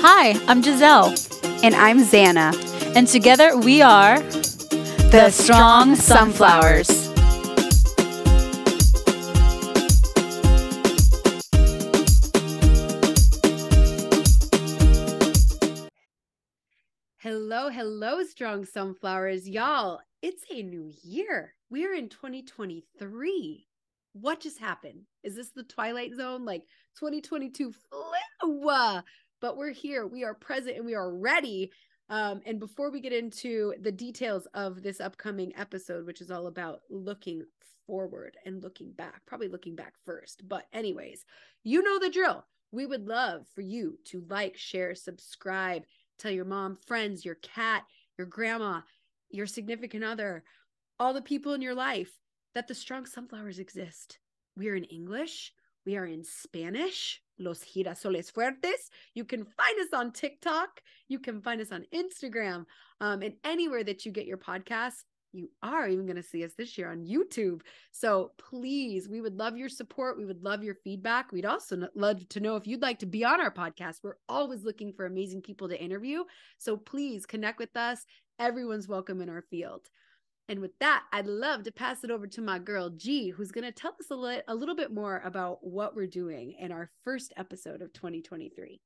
Hi, I'm Giselle. And I'm Zana. And together we are The Strong Sunflowers. Hello, Strong Sunflowers. Y'all, it's a new year. We're in 2023. What just happened? Is this the Twilight Zone? Like 2022 flew? But we're here. We are present and we are ready. And before we get into the details of this upcoming episode, which is all about looking forward and looking back, probably looking back first. But anyways, you know the drill. We would love for you to like, share, subscribe, tell your mom, friends, your cat, your grandma, your significant other, all the people in your life that the Strong Sunflowers exist. We are in English. We are in Spanish. Los Girasoles Fuertes. You can find us on TikTok. You can find us on Instagram, and anywhere that you get your podcasts. You are even going to see us this year on YouTube. So please, we would love your support. We would love your feedback. We'd also love to know if you'd like to be on our podcast. We're always looking for amazing people to interview. So please connect with us. Everyone's welcome in our field. And with that, I'd love to pass it over to my girl, G, who's going to tell us a little bit more about what we're doing in our first episode of 2023.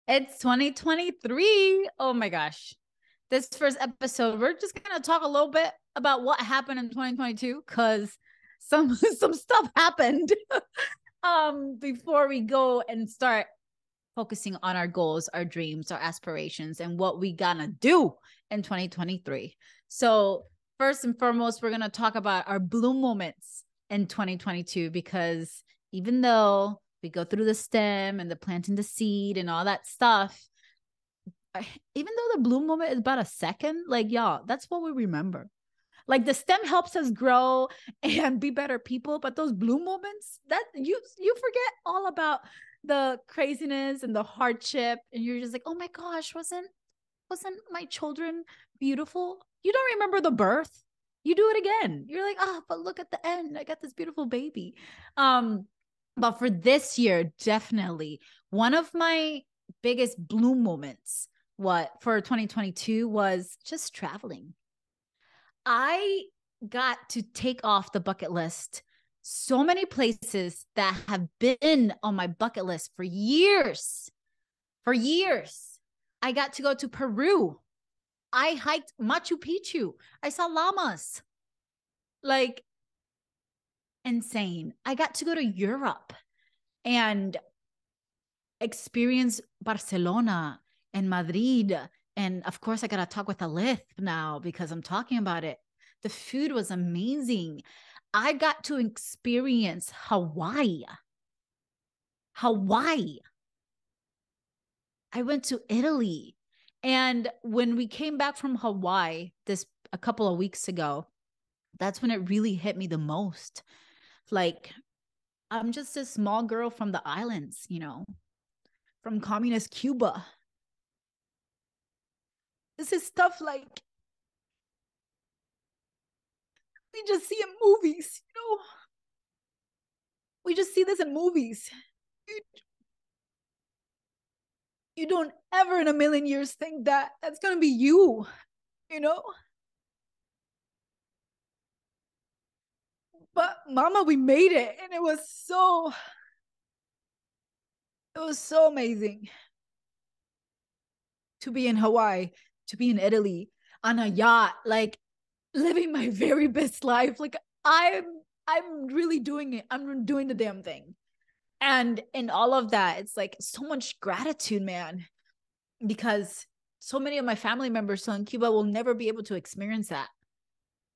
It's 2023. Oh my gosh. This first episode, we're just going to talk a little bit about what happened in 2022 because some stuff happened before we go and start focusing on our goals, our dreams, our aspirations, and what we gonna do in 2023. So first and foremost, we're going to talk about our bloom moments in 2022, because even though we go through the stem and the planting the seed and all that stuff, even though the bloom moment is about a second, like, y'all, that's what we remember. Like, the stem helps us grow and be better people, but those bloom moments, that you forget all about the craziness and the hardship, and you're just like, oh my gosh, wasn't my children beautiful? You don't remember the birth. You do it again. You're like, oh, but look at the end. I got this beautiful baby. But for this year, definitely one of my biggest bloom moments for 2022 was just traveling. I got to take off the bucket list so many places that have been on my bucket list for years. I got to go to Peru. I hiked Machu Picchu. I saw llamas. Like, insane. I got to go to Europe and experience Barcelona and Madrid. And of course, I got to talk with Alith now because I'm talking about it. The food was amazing. I got to experience Hawaii. I went to Italy. And when we came back from Hawaii a couple of weeks ago, that's when it really hit me the most. Like, I'm just a small girl from the islands, from communist Cuba. This is stuff like we just see in movies, We just see this in movies. You don't ever in a million years think that that's going to be you, But mama, we made it. And it was so amazing to be in Hawaii, to be in Italy on a yacht, like living my very best life. Like, I'm really doing it. I'm doing the damn thing. And in all of that, it's like so much gratitude, man, because so many of my family members in Cuba will never be able to experience that.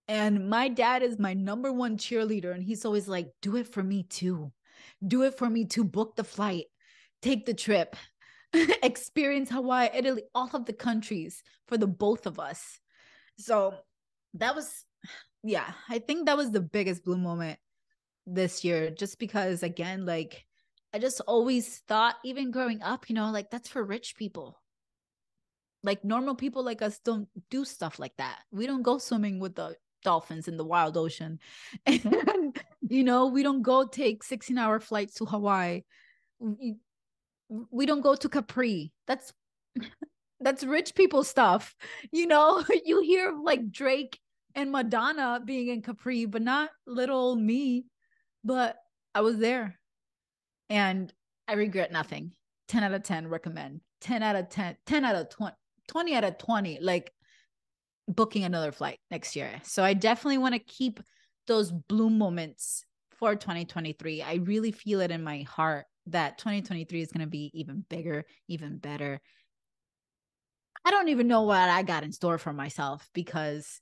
And my dad is my number one cheerleader. And he's always like, do it for me too. Do it for me too. Book the flight, take the trip, experience Hawaii, Italy, all of the countries for the both of us. So that was, I think that was the biggest bloom moment this year, just because, again, like, I just always thought, even growing up, like, that's for rich people. Like, normal people like us don't do stuff like that. We don't go swimming with the dolphins in the wild ocean. And, we don't go take 16-hour flights to Hawaii. we don't go to Capri. That's rich people stuff. You hear of like Drake and Madonna being in Capri, but not little me. But I was there and I regret nothing. 10 out of 10 recommend. 10 out of 10, 10 out of 20, 20 out of 20, like booking another flight next year. So I definitely want to keep those bloom moments for 2023. I really feel it in my heart that 2023 is going to be even bigger, even better. I don't even know what I got in store for myself because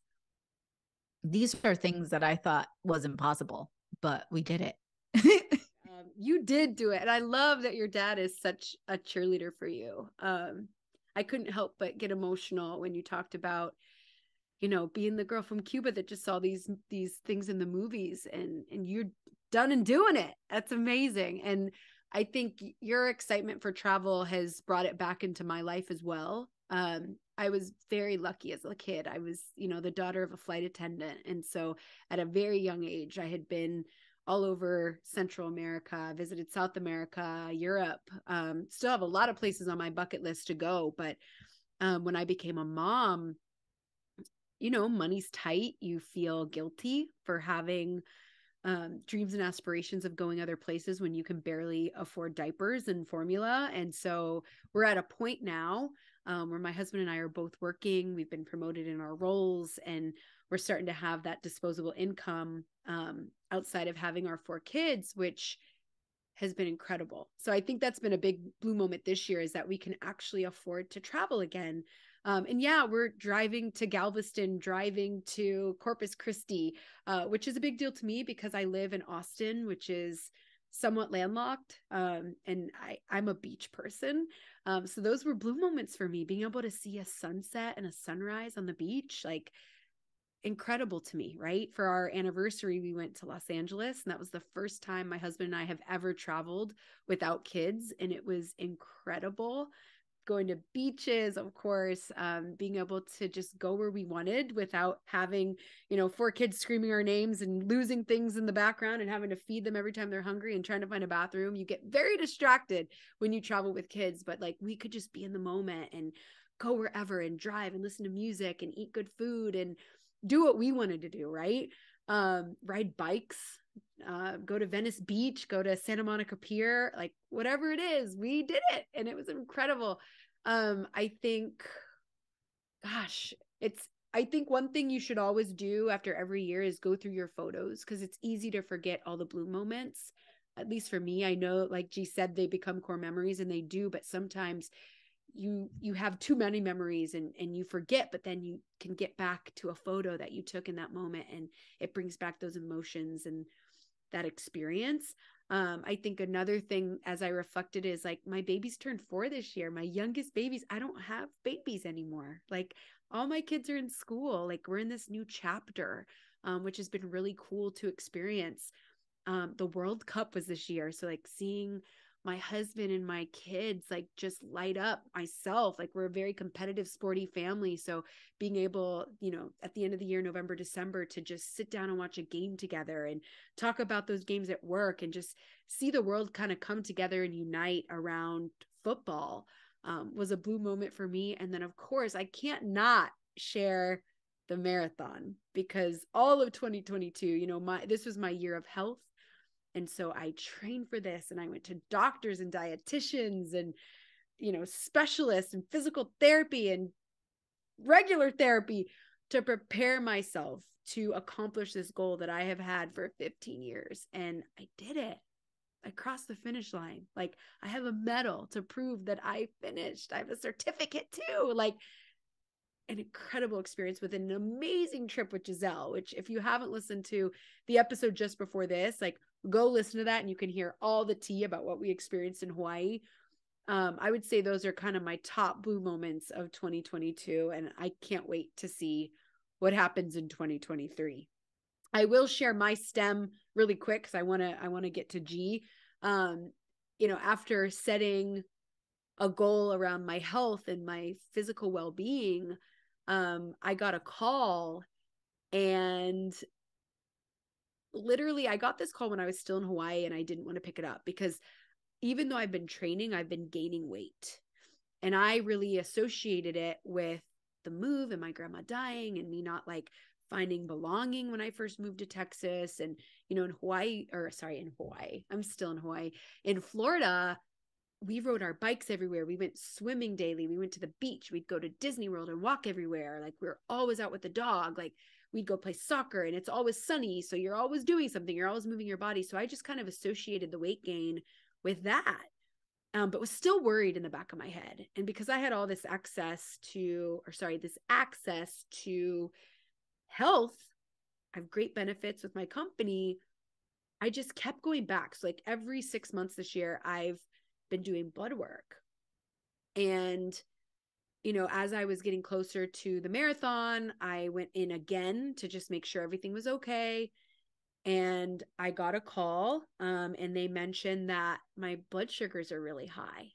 these are things that I thought was impossible, but we did it. You did do it. And I love that your dad is such a cheerleader for you. I couldn't help but get emotional when you talked about, being the girl from Cuba that just saw these things in the movies, and you're done and doing it. That's amazing. And I think your excitement for travel has brought it back into my life as well. I was very lucky as a kid. I was, the daughter of a flight attendant. And so at a very young age, I had been all over Central America, visited South America, Europe. Still have a lot of places on my bucket list to go. But when I became a mom, money's tight. You feel guilty for having dreams and aspirations of going other places when you can barely afford diapers and formula. And so we're at a point now where my husband and I are both working. We've been promoted in our roles, and we're starting to have that disposable income outside of having our 4 kids, which has been incredible. So I think that's been a big blue moment this year, is that we can actually afford to travel again. And yeah, we're driving to Galveston, driving to Corpus Christi, which is a big deal to me because I live in Austin, which is somewhat landlocked. And I'm a beach person. So those were blue moments for me, being able to see a sunset and a sunrise on the beach, like incredible to me, right? For our anniversary, we went to Los Angeles, and that was the first time my husband and I have ever traveled without kids. And it was incredible. Going to beaches, of course, being able to just go where we wanted without having, 4 kids screaming our names and losing things in the background and having to feed them every time they're hungry and trying to find a bathroom. You get very distracted when you travel with kids, but like we could just be in the moment and go wherever and drive and listen to music and eat good food and do what we wanted to do, right? Ride bikes, go to Venice Beach, go to Santa Monica Pier, like whatever it is, we did it. And it was incredible. I think, I think one thing you should always do after every year is go through your photos, because it's easy to forget all the blue moments. At least for me, I know, like G said, they become core memories, and they do, but sometimes you have too many memories and you forget, but then you can get back to a photo that you took in that moment, and it brings back those emotions and that experience. I think another thing as I reflected is like my babies turned 4 this year. My youngest babies, I don't have babies anymore. Like all my kids are in school. Like we're in this new chapter, which has been really cool to experience. The World Cup was this year. So like seeing my husband and my kids like just light up, myself, like we're a very competitive sporty family. So being able, at the end of the year, November, December, to just sit down and watch a game together and talk about those games at work and just see the world kind of come together and unite around football was a blue moment for me. And then of course I can't not share the marathon, because all of 2022, this was my year of health. And so I trained for this, and I went to doctors and dietitians and, specialists and physical therapy and regular therapy to prepare myself to accomplish this goal that I have had for 15 years. And I did it. I crossed the finish line. Like I have a medal to prove that I finished. I have a certificate too. Like an incredible experience with an amazing trip with Giselle, which if you haven't listened to the episode just before this, like go listen to that and you can hear all the tea about what we experienced in Hawaii. I would say those are kind of my top blue moments of 2022. And I can't wait to see what happens in 2023. I will share my STEM really quick because I want to get to G. After setting a goal around my health and my physical well-being, I got a call, and literally I got this call when I was still in Hawaii, and I didn't want to pick it up because even though I've been training, I've been gaining weight. And I really associated it with the move and my grandma dying and me not like finding belonging when I first moved to Texas. And, you know, in Hawaii, I'm still in Hawaii. In Florida, we rode our bikes everywhere. We went swimming daily. We went to the beach. We'd go to Disney World and walk everywhere. Like we were always out with the dog. Like we'd go play soccer and it's always sunny. So you're always doing something. You're always moving your body. So I just kind of associated the weight gain with that. But was still worried in the back of my head. And because I had all this access to health, I have great benefits with my company. I just kept going back. So like every 6 months this year, I've been doing blood work. And, you know, as I was getting closer to the marathon, I went in again to just make sure everything was okay. And I got a call, and they mentioned that my blood sugars are really high.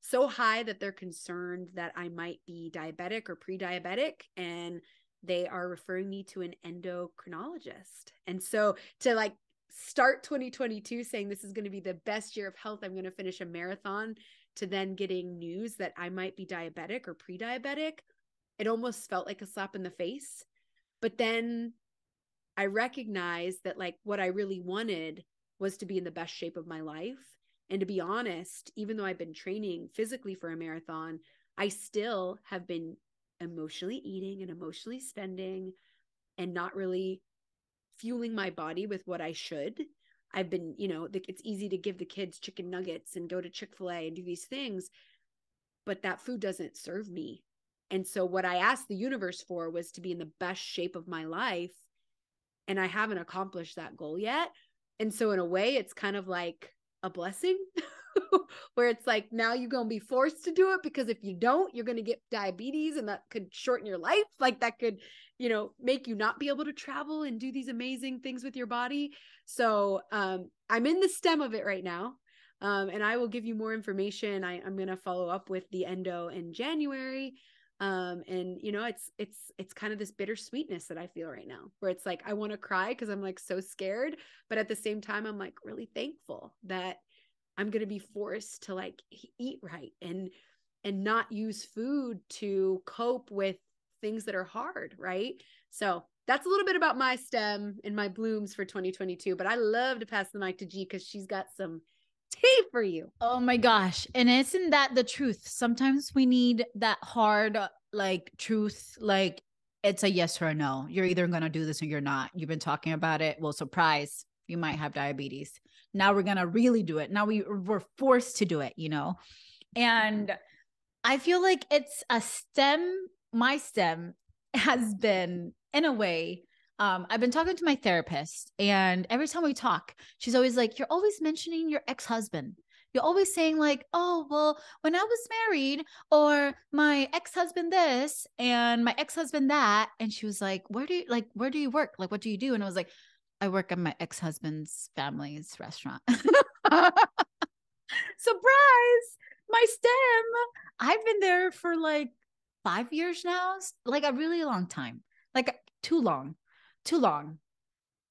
So high that they're concerned that I might be diabetic or pre-diabetic, and they are referring me to an endocrinologist. And so to like start 2022 saying this is going to be the best year of health, I'm going to finish a marathon, to then getting news that I might be diabetic or pre-diabetic, it almost felt like a slap in the face. But then I recognized that like what I really wanted was to be in the best shape of my life. And to be honest, even though I've been training physically for a marathon, I still have been emotionally eating and emotionally spending and not really fueling my body with what I should. I've been, you know, it's easy to give the kids chicken nuggets and go to Chick-fil-A and do these things, but that food doesn't serve me. And so what I asked the universe for was to be in the best shape of my life. And I haven't accomplished that goal yet. And so in a way, it's kind of like a blessing where it's like, now you're going to be forced to do it, because if you don't, you're going to get diabetes and that could shorten your life. Like that could, you know, make you not be able to travel and do these amazing things with your body. So I'm in the stem of it right now. And I will give you more information. I'm going to follow up with the endo in January. And you know, it's kind of this bittersweetness that I feel right now, where it's like, I want to cry because I'm like so scared, but at the same time, I'm like really thankful that I'm going to be forced to like eat right and not use food to cope with things that are hard. Right. So that's a little bit about my stem and my blooms for 2022, but I love to pass the mic to G because she's got some tea for you. Oh my gosh. And isn't that the truth? Sometimes we need that hard, like truth, like it's a yes or a no. You're either going to do this or you're not. You've been talking about it. Well, surprise, you might have diabetes. Now we're going to really do it. Now we're forced to do it, you know? And I feel like it's a stem. My stem has been, in a way, I've been talking to my therapist, and every time we talk, she's always like, you're always mentioning your ex-husband. You're always saying like, oh, well, when I was married, or my ex-husband this and my ex-husband that. And she was like, where do you work? Like, what do you do? And I was like, I work at my ex-husband's family's restaurant. Surprise, my stem. I've been there for like 5 years now, like a really long time, like too long.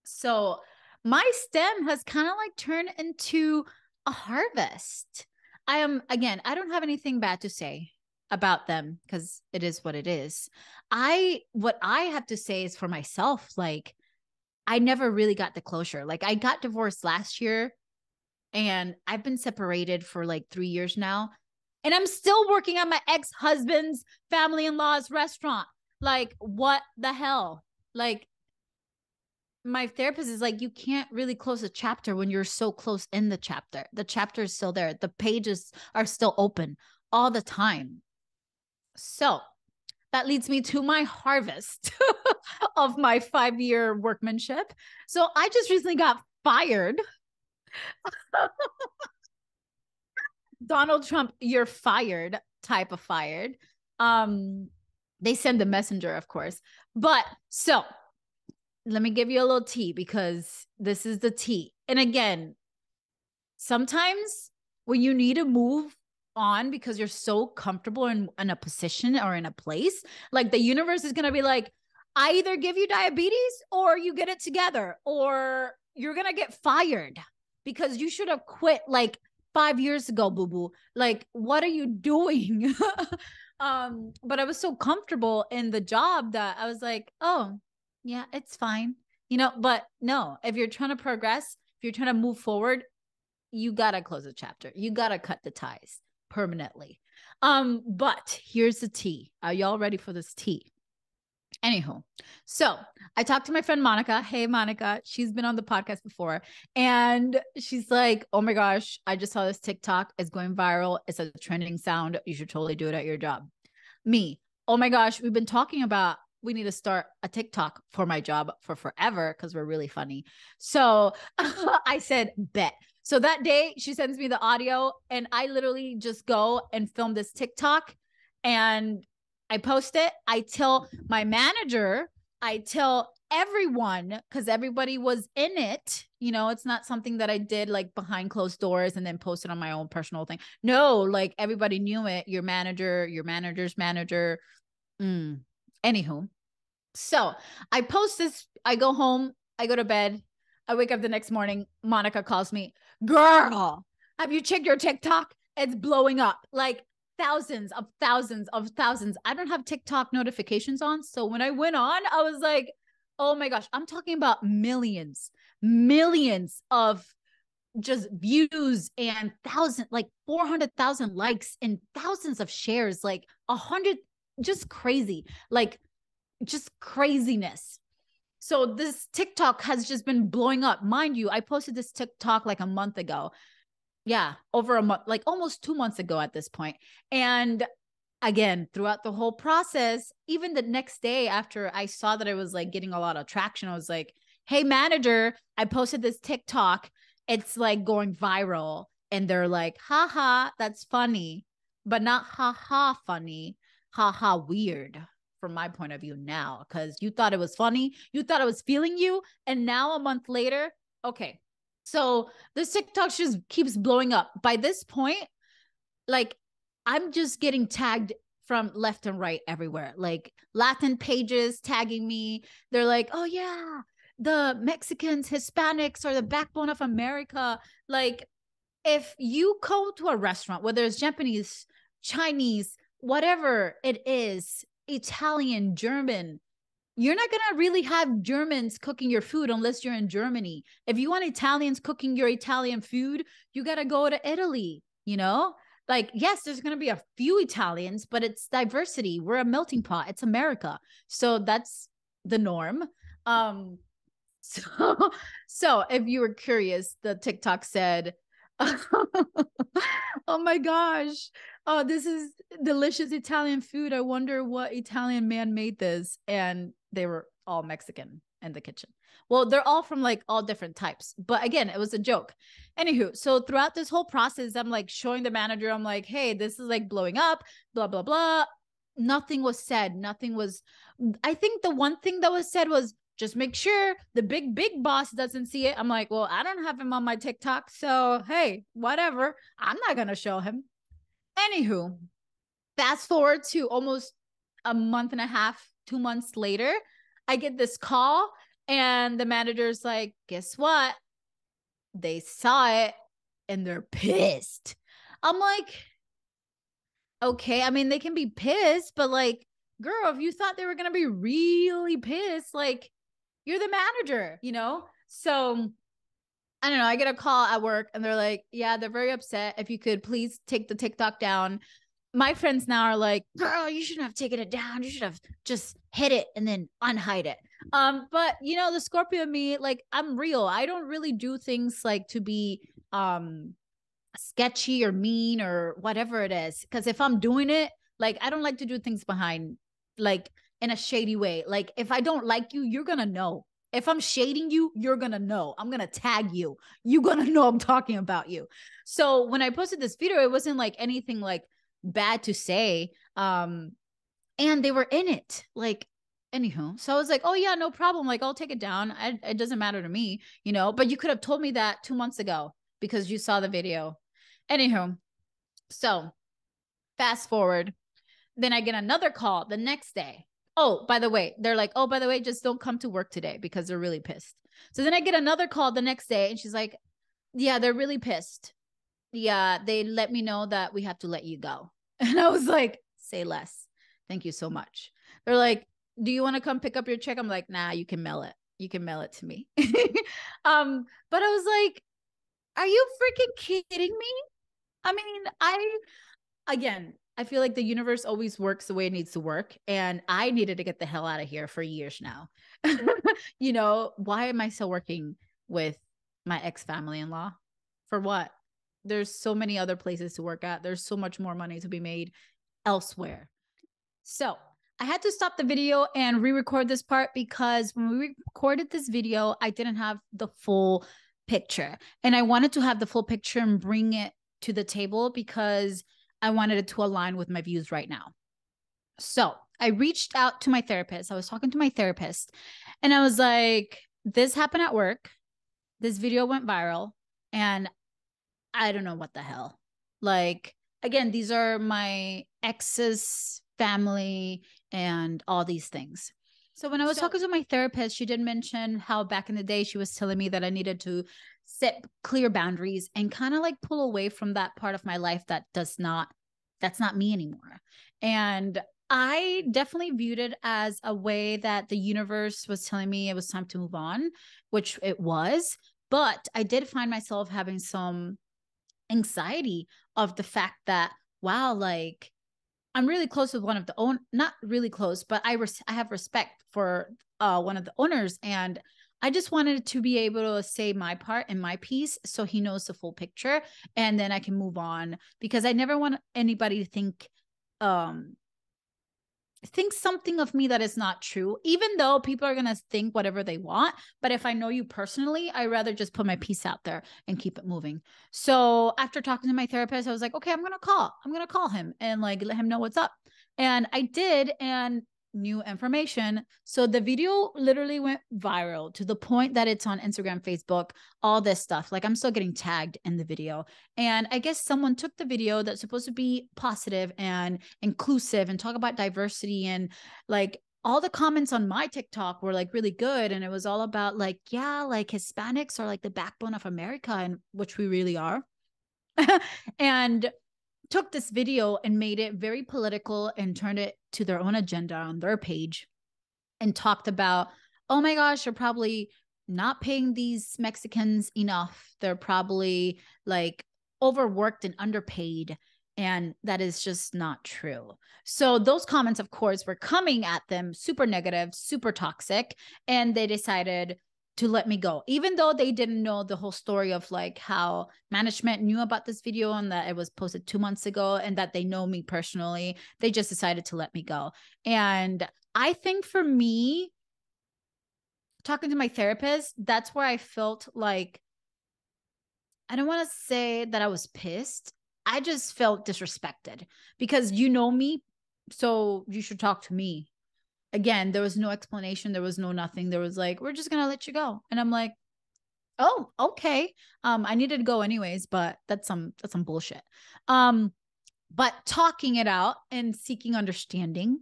So my stem has kind of like turned into a harvest. I don't have anything bad to say about them because it is what it is. What I have to say is for myself, like I never really got the closure. Like I got divorced last year and I've been separated for like 3 years now. And I'm still working at my ex-husband's family-in-law's restaurant. Like, what the hell? Like, my therapist is like, you can't really close a chapter when you're so close in the chapter. The chapter is still there. The pages are still open all the time. So that leads me to my harvest of my 5-year workmanship. So I just recently got fired. Donald Trump, you're fired type of fired. They send the messenger, of course. But so let me give you a little tea because this is the tea. And again, sometimes when you need to move on because you're so comfortable in a position or in a place, like the universe is going to be like, I either give you diabetes or you get it together, or you're going to get fired because you should have quit like 5 years ago, boo boo. Like, what are you doing? But I was so comfortable in the job that I was like, oh, yeah, it's fine. But no, if you're trying to progress, if you're trying to move forward, you gotta close a chapter. You gotta cut the ties permanently. But here's the tea. Are y'all ready for this tea? Anywho, so I talked to my friend Monica. Hey, Monica, she's been on the podcast before. And she's like, oh my gosh, I just saw this TikTok. It's going viral. It's a trending sound. You should totally do it at your job. Me, oh my gosh, we've been talking about we need to start a TikTok for my job for forever because we're really funny. So I said, bet. So that day she sends me the audio and I literally just go and film this TikTok and I post it. I tell my manager, I tell everyone because everybody was in it. It's not something that I did like behind closed doors and then posted on my own personal thing. No, like everybody knew it. Your manager, your manager's manager. Anywho, so I post this. I go home. I go to bed. I wake up the next morning. Monica calls me, girl, have you checked your TikTok? It's blowing up like thousands of thousands of thousands. I don't have TikTok notifications on. So when I went on, I was like, oh my gosh, I'm talking about millions of just views and like 400,000 likes and thousands of shares, like 100, just crazy, like just craziness. So this TikTok has just been blowing up. Mind you, I posted this TikTok like a month ago. Yeah, over a month, like almost 2 months ago at this point. And again, throughout the whole process, even the next day after I saw that I was like getting a lot of traction, I was like, hey, manager, I posted this TikTok. It's like going viral. And they're like, haha, that's funny, but not haha funny, haha weird from my point of view now, because you thought it was funny. You thought I was feeling you. And now a month later, okay. So this TikTok just keeps blowing up. By this point, like I'm just getting tagged from left and right everywhere. Like Latin pages tagging me. They're like, oh yeah, the Mexicans, Hispanics are the backbone of America. Like if you go to a restaurant, whether it's Japanese, Chinese, whatever it is, Italian, German, you're not going to really have Germans cooking your food unless you're in Germany. If you want Italians cooking your Italian food, you got to go to Italy, Like, yes, there's going to be a few Italians, but it's diversity. We're a melting pot. It's America. So that's the norm. So if you were curious, the TikTok said, oh my gosh, oh, this is delicious Italian food. I wonder what Italian man made this. And they were all Mexican in the kitchen. Well, they're all from like all different types. But again, it was a joke. Anywho, so throughout this whole process, I'm like showing the manager, I'm like, hey, this is like blowing up, blah, blah, blah. Nothing was said. I think the one thing that was said was, just make sure the big boss doesn't see it. I'm like, well, I don't have him on my TikTok. So, hey, whatever. I'm not going to show him. Anywho, fast forward to almost a month and a half, 2 months later, I get this call and the manager's like, guess what? They saw it and they're pissed. I'm like, okay. I mean, they can be pissed, but like, girl, if you thought they were going to be really pissed, like, you're the manager, So I don't know. I get a call at work and they're like, yeah, they're very upset. If you could please take the TikTok down. My friends now are like, girl, you shouldn't have taken it down. You should have just hit it and then unhide it. But the Scorpio me, like I'm real. I don't really do things like to be sketchy or mean or whatever it is. Because if I'm doing it, like I don't like to do things behind, like in a shady way. Like if I don't like you, you're gonna know. If I'm shading you, you're gonna know. I'm gonna tag you. You're gonna know I'm talking about you. So when I posted this video, it wasn't like anything like bad to say. And they were in it. Like, anywho. So I was like, oh yeah, no problem. Like, I'll take it down. It doesn't matter to me, but you could have told me that 2 months ago because you saw the video. Anywho, so fast forward. Then I get another call the next day. Oh, by the way, they're like, oh, by the way, just don't come to work today because they're really pissed. So then I get another call the next day and she's like, yeah, they're really pissed. yeah, they let me know that we have to let you go. And I was like, say less. Thank you so much. They're like, do you want to come pick up your check? I'm like, nah, you can mail it. You can mail it to me. But I was like, are you freaking kidding me? I mean, again, I feel like the universe always works the way it needs to work. And I needed to get the hell out of here for years now. You know, why am I still working with my ex family in law? For what? There's so many other places to work at. There's so much more money to be made elsewhere. So I had to stop the video and re-record this part because when we recorded this video, I didn't have the full picture. And I wanted to have the full picture and bring it to the table because I wanted it to align with my views right now. So I reached out to my therapist. I was talking to my therapist and I was like, this happened at work. This video went viral and I don't know what the hell. Like, again, these are my ex's family and all these things. So when I was talking to my therapist, she did mention how back in the day she was telling me that I needed to set clear boundaries and kind of like pull away from that part of my life that's not me anymore. And I definitely viewed it as a way that the universe was telling me it was time to move on, which it was. But I did find myself having some anxiety of the fact that, wow, like I'm really close with one of the not really close, but I have respect for one of the owners, and I just wanted to be able to say my part and my piece so he knows the full picture, and then I can move on because I never want anybody to think something of me that is not true, even though people are going to think whatever they want. But if I know you personally, I rather just put my piece out there and keep it moving. So after talking to my therapist, I was like, okay, I'm going to call him and like let him know what's up. And I did. And new information. So the video literally went viral to the point that it's on Instagram, Facebook, all this stuff. Like I'm still getting tagged in the video. And I guess someone took the video that's supposed to be positive and inclusive and talk about diversity, and like all the comments on my TikTok were like really good. And it was all about like, yeah, like Hispanics are like the backbone of America, and which we really are. And took this video and made it very political and turned it to their own agenda on their page and talked about, oh my gosh, you're probably not paying these Mexicans enough. They're probably like overworked and underpaid. And that is just not true. So those comments, of course, were coming at them super negative, super toxic. And they decided to let me go, even though they didn't know the whole story of like how management knew about this video and that it was posted 2 months ago and that they know me personally. They just decided to let me go. And I think for me, talking to my therapist, that's where I felt like, I don't want to say that I was pissed. I just felt disrespected because you know me, so you should talk to me. Again, there was no explanation. There was no nothing. There was like, we're just going to let you go. And I'm like, oh, okay. I needed to go anyways, but that's some bullshit. But talking it out and seeking understanding,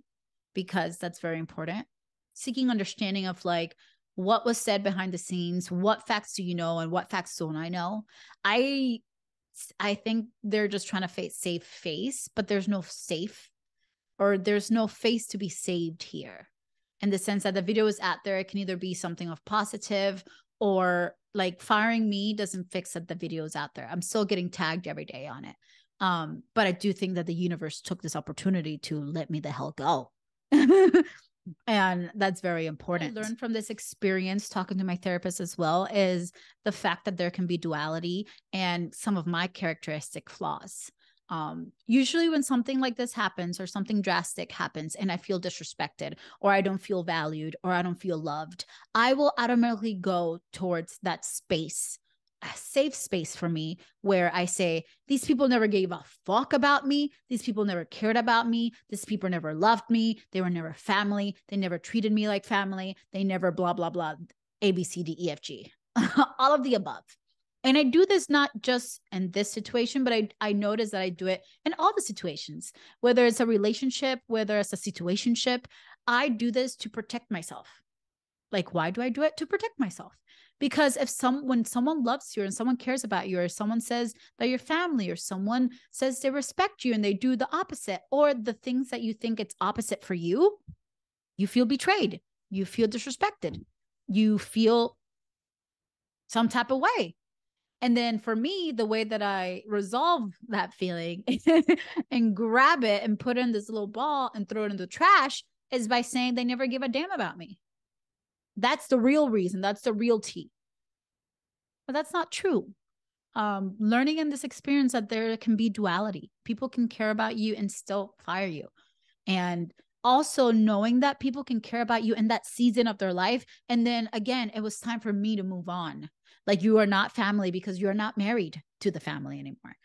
because that's very important. Seeking understanding of like what was said behind the scenes, what facts do you know, and what facts don't I know. I think they're just trying to save face, but there's no safe, or there's no face to be saved here, in the sense that the video is out there. It can either be something of positive, or like firing me doesn't fix that the video is out there. I'm still getting tagged every day on it. But I do think that the universe took this opportunity to let me the hell go. And that's very important. I learned from this experience talking to my therapist as well is the fact that there can be duality and some of my characteristic flaws. Usually when something like this happens or something drastic happens and I feel disrespected or I don't feel valued or I don't feel loved, I will automatically go towards that space, a safe space for me, where I say, these people never gave a fuck about me. These people never cared about me. These people never loved me. They were never family. They never treated me like family. They never blah, blah, blah, A, B, C, D, E, F, G, all of the above. And I do this not just in this situation, but I notice that I do it in all the situations, whether it's a relationship, whether it's a situationship. I do this to protect myself. Like, why do I do it? To protect myself. Because when someone loves you and someone cares about you, or someone says that you're family, or someone says they respect you and they do the opposite, or the things that you think it's opposite for you, you feel betrayed, you feel disrespected, you feel some type of way. And then for me, the way that I resolve that feeling and grab it and put it in this little ball and throw it in the trash is by saying they never give a damn about me. That's the real reason. That's the real tea. But that's not true. Learning in this experience that there can be duality. People can care about you and still fire you. And also knowing that people can care about you in that season of their life. And then again, it was time for me to move on. Like, you are not family because you're not married to the family anymore,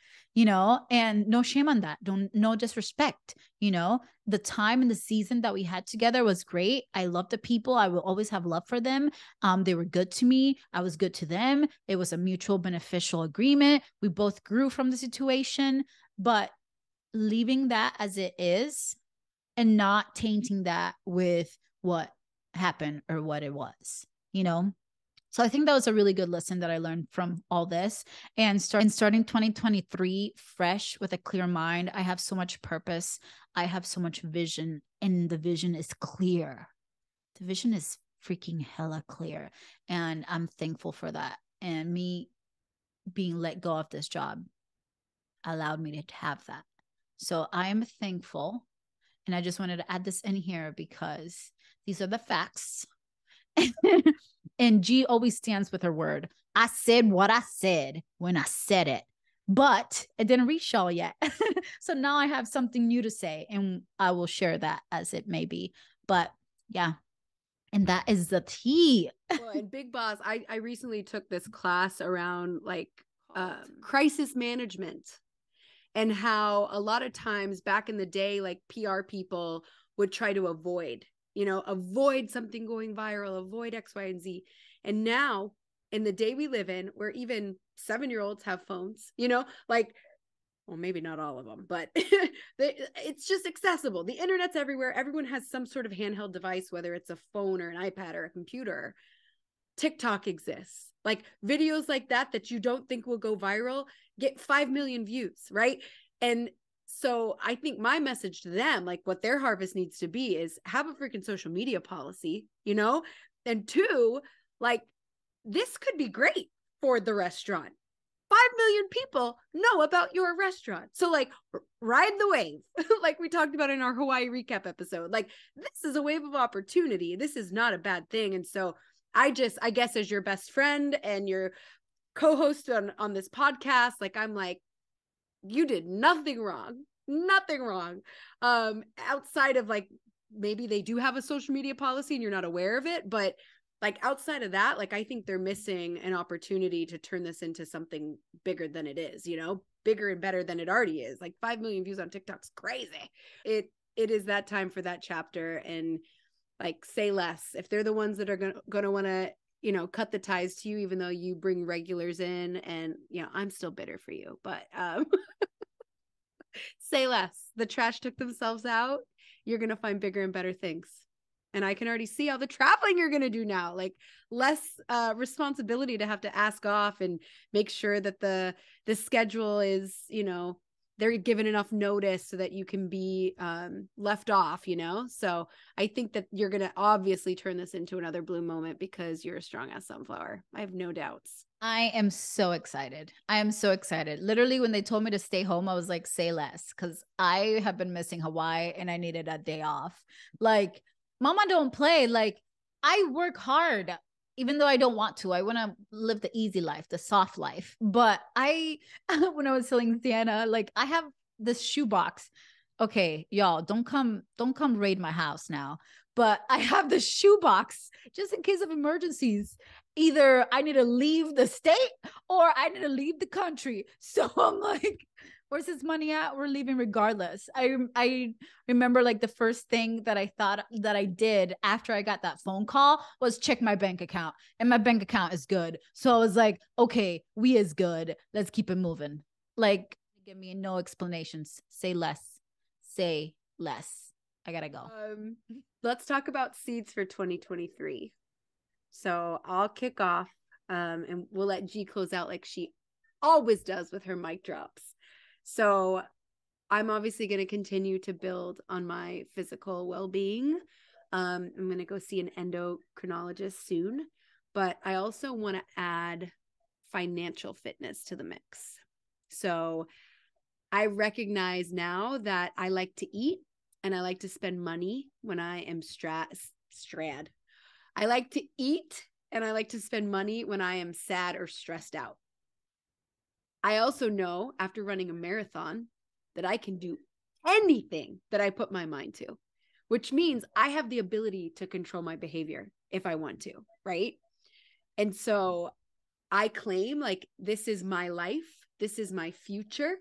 and no shame on that. No disrespect, the time and the season that we had together was great. I love the people. I will always have love for them. They were good to me. I was good to them. It was a mutual beneficial agreement. We both grew from the situation, but leaving that as it is and not tainting that with what happened or what it was, So I think that was a really good lesson that I learned from all this. And starting 2023 fresh with a clear mind. I have so much purpose. I have so much vision, and the vision is clear. The vision is freaking hella clear. And I'm thankful for that. And me being let go of this job allowed me to have that. So I am thankful. And I just wanted to add this in here because these are the facts. And G always stands with her word. I said what I said when I said it, but it didn't reach y'all yet. So now I have something new to say, and I will share that as it may be. But yeah, and that is the tea. Well, and Big Boss, I recently took this class around like crisis management, and how a lot of times back in the day, like PR people would try to avoid something going viral, avoid X, Y, and Z. And now in the day we live in, where even 7-year-olds have phones, like, well, maybe not all of them, but it's just accessible. The internet's everywhere. Everyone has some sort of handheld device, whether it's a phone or an iPad or a computer. TikTok exists. Like, videos like that you don't think will go viral get 5 million views, right? And so I think my message to them, like what their harvest needs to be, is have a freaking social media policy, and 2, like, this could be great for the restaurant. 5 million people know about your restaurant. So like, ride the wave, like we talked about in our Hawaii recap episode. Like, this is a wave of opportunity. This is not a bad thing. And so I guess as your best friend and your co-host on this podcast, like, I'm like, you did nothing wrong. Outside of like, maybe they do have a social media policy and you're not aware of it, but like outside of that, like, I think they're missing an opportunity to turn this into something bigger than it is, bigger and better than it already is. Like 5 million views on TikTok's crazy. It is that time for that chapter, and like, say less. If they're the ones that are going to want to, cut the ties to you, even though you bring regulars in, and, I'm still bitter for you, but, say less. The trash took themselves out. You're going to find bigger and better things. And I can already see all the traveling you're going to do now, like less responsibility to have to ask off and make sure that the schedule is, they're given enough notice so that you can be left off, So I think that you're going to obviously turn this into another bloom moment because you're a strong ass sunflower. I have no doubts. I am so excited. Literally, when they told me to stay home, I was like, say less, because I have been missing Hawaii and I needed a day off. Like, mama don't play. Like, I work hard, even though I don't want to. I want to live the easy life, the soft life. But when I was telling Zana, like, I have this shoebox. Okay, y'all, don't come raid my house now. But I have the shoebox just in case of emergencies. Either I need to leave the state or I need to leave the country. So I'm like, where's this money at? We're leaving regardless. I remember, like, the first thing that I thought that I did after I got that phone call was check my bank account, and my bank account is good. So I was like, okay, we is good. Let's keep it moving. Like, give me no explanations. Say less. I gotta go. Let's talk about seeds for 2023. So I'll kick off. And we'll let G close out like she always does with her mic drops. So I'm obviously going to continue to build on my physical well-being. I'm going to go see an endocrinologist soon, but I also want to add financial fitness to the mix. So I recognize now that I like to eat and I like to spend money when I am strad. I like to eat and I like to spend money when I am sad or stressed out. I also know after running a marathon that I can do anything that I put my mind to, which means I have the ability to control my behavior if I want to, right? And so I claim like this is my life. This is my future.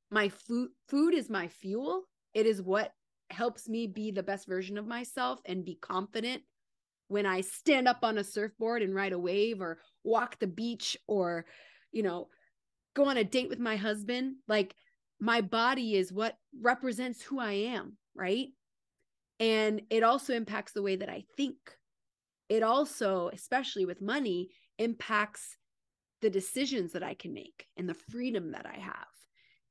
My food is my fuel. It is what helps me be the best version of myself and be confident when I stand up on a surfboard and ride a wave or walk the beach or, go on a date with my husband. Like my body is what represents who I am, right? And it also impacts the way that I think. It also, especially with money, impacts the decisions that I can make and the freedom that I have.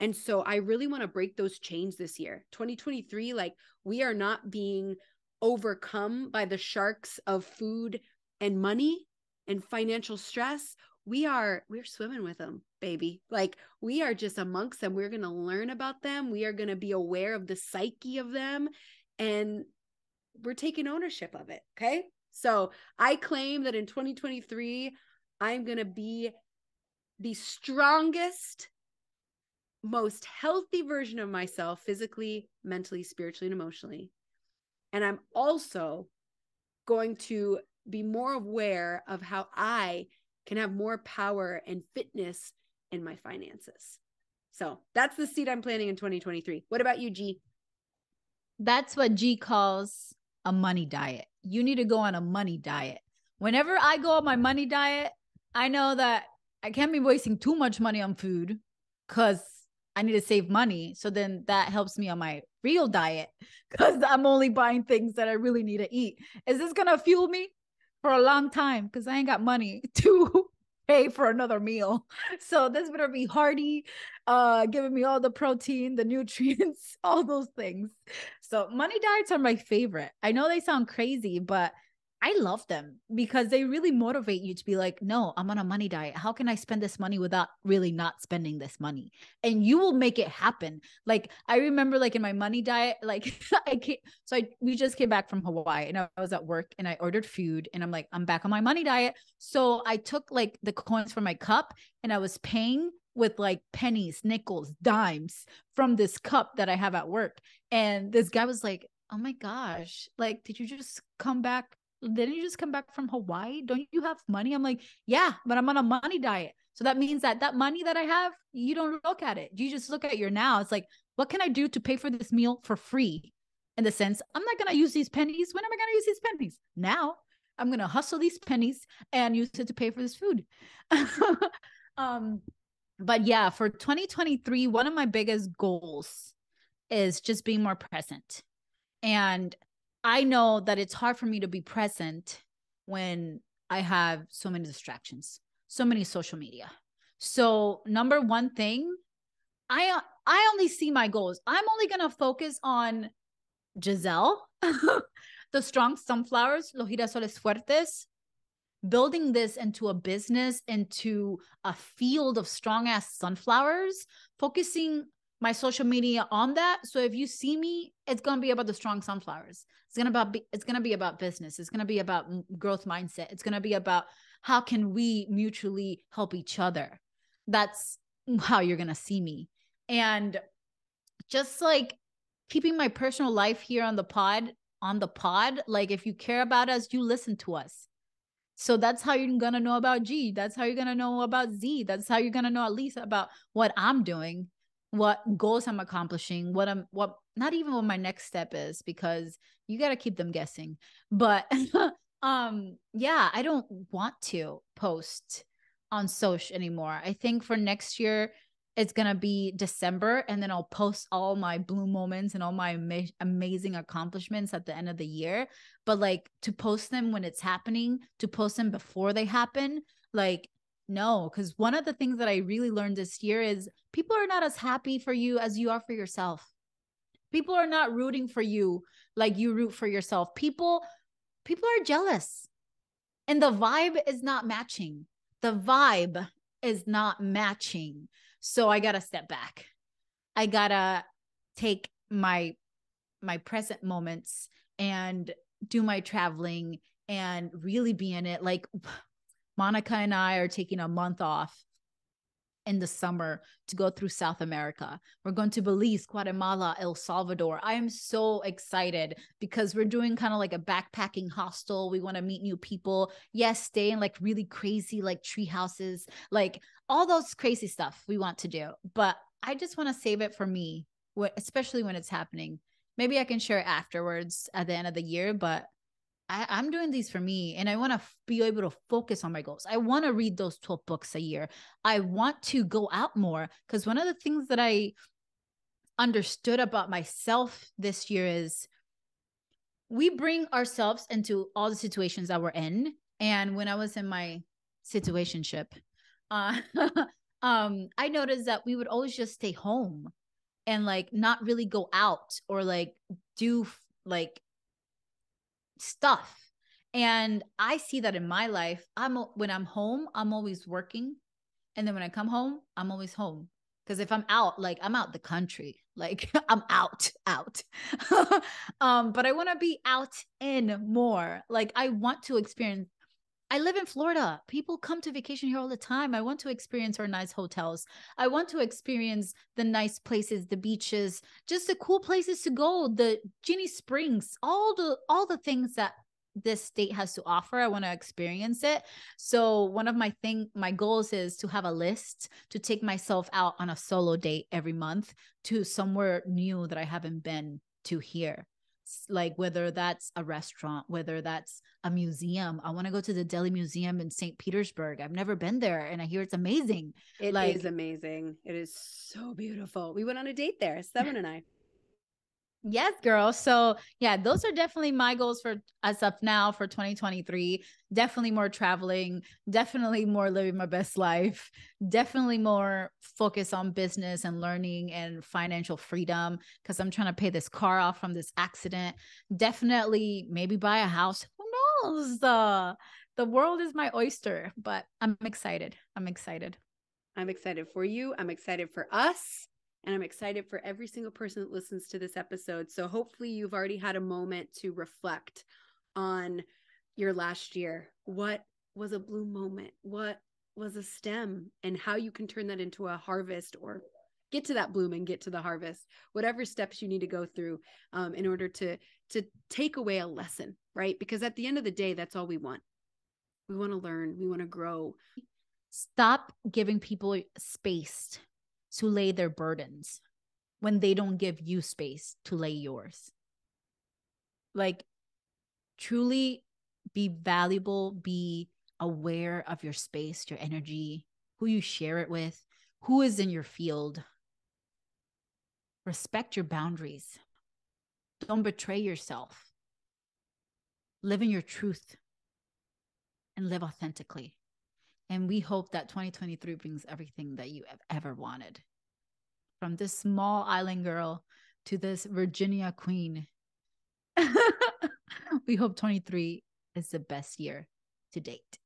And so I really want to break those chains this year. 2023, like we are not being overcome by the sharks of food and money and financial stress. We're swimming with them, baby. Like we are just amongst them. We're going to learn about them. We are going to be aware of the psyche of them, and we're taking ownership of it. Okay. So I claim that in 2023, I'm going to be the strongest, most healthy version of myself, physically, mentally, spiritually, and emotionally. And I'm also going to be more aware of how I can have more power and fitness in my finances. So that's the seed I'm planning in 2023. What about you, G? That's what G calls a money diet. You need to go on a money diet. Whenever I go on my money diet, I know that I can't be wasting too much money on food because I need to save money. So then that helps me on my real diet because I'm only buying things that I really need to eat. Is this going to fuel me for a long time? Because I ain't got money to pay for another meal. So this better be hearty, giving me all the protein, the nutrients, all those things. So money diets are my favorite. I know they sound crazy, but I love them because they really motivate you to be like, no, I'm on a money diet. How can I spend this money without really not spending this money? And you will make it happen. Like I remember like in my money diet, like we just came back from Hawaii and I was at work and I ordered food and I'm like, I'm back on my money diet. So I took like the coins from my cup and I was paying with like pennies, nickels, dimes from this cup that I have at work. And this guy was like, oh my gosh, like, didn't you just come back from Hawaii? Don't you have money? I'm like, yeah, but I'm on a money diet. So that means that money that I have, you don't look at it. You just look at your now. It's like, what can I do to pay for this meal for free? In the sense, I'm not going to use these pennies. When am I going to use these pennies? Now I'm going to hustle these pennies and use it to pay for this food. But yeah, for 2023, one of my biggest goals is just being more present. And I know that it's hard for me to be present when I have so many distractions, so many social media. So number one thing, I only see my goals. I'm only going to focus on Giselle, the strong sunflowers, los girasoles fuertes, building this into a business, into a field of strong ass sunflowers, focusing my social media on that. So if you see me, it's going to be about the strong sunflowers. It's going to be about business. It's going to be about growth mindset. It's going to be about how can we mutually help each other. That's how you're going to see me. And just like keeping my personal life here on the pod, like if you care about us, you listen to us. So that's how you're going to know about G. That's how you're going to know about Z. That's how you're going to know at least about what I'm doing, what goals I'm accomplishing, what not even what my next step is, because you got to keep them guessing. But yeah, I don't want to post on social anymore. I think for next year, it's going to be December, and then I'll post all my blue moments and all my amazing accomplishments at the end of the year. But like to post them when it's happening, to post them before they happen, Like, no, because one of the things that I really learned this year is people are not as happy for you as you are for yourself. People are not rooting for you like you root for yourself. People are jealous. And the vibe is not matching. The vibe is not matching. So I got to step back. I got to take my present moments and do my traveling and really be in it. Like Monica and I are taking a month off in the summer to go through South America. We're going to Belize, Guatemala, El Salvador. I am so excited because we're doing kind of like a backpacking hostel. We want to meet new people. Yes, stay in like really crazy like tree houses, like all those crazy stuff we want to do. But I just want to save it for me, especially when it's happening. Maybe I can share it afterwards at the end of the year, but I'm doing these for me, and I want to be able to focus on my goals. I want to read those 12 books a year. I want to go out more because one of the things that I understood about myself this year is we bring ourselves into all the situations that we're in. And when I was in my situationship, uh, I noticed that we would always just stay home and like not really go out or like do like stuff. And I see that in my life. When I'm home, I'm always working. And then when I come home, I'm always home. Because if I'm out, like I'm out the country, like I'm out. But I want to be out in more. Like I want to experience. I live in Florida. People come to vacation here all the time. I want to experience our nice hotels. I want to experience the nice places, the beaches, just the cool places to go, the Ginny Springs, all the things that this state has to offer. I want to experience it. So one of my goals is to have a list to take myself out on a solo date every month to somewhere new that I haven't been to here. Like whether that's a restaurant, whether that's a museum. I want to go to the Delhi Museum in St. Petersburg. I've never been there and I hear it's amazing. It is amazing. It is so beautiful. We went on a date there, Seven and I. Yes, girl. So yeah, those are definitely my goals for as of now for 2023. Definitely more traveling, definitely more living my best life, definitely more focus on business and learning and financial freedom because I'm trying to pay this car off from this accident. Definitely maybe buy a house. Who knows? The world is my oyster, but I'm excited. I'm excited. I'm excited for you. I'm excited for us. And I'm excited for every single person that listens to this episode. So hopefully you've already had a moment to reflect on your last year. What was a bloom moment? What was a stem? And how you can turn that into a harvest or get to that bloom and get to the harvest. Whatever steps you need to go through in order to take away a lesson, right? Because at the end of the day, that's all we want. We want to learn. We want to grow. Stop giving people space to lay their burdens when they don't give you space to lay yours. Like, truly be valuable, be aware of your space, your energy, who you share it with, who is in your field. Respect your boundaries. Don't betray yourself. Live in your truth and live authentically. And we hope that 2023 brings everything that you have ever wanted. From this small island girl to this Virginia queen. We hope 23 is the best year to date.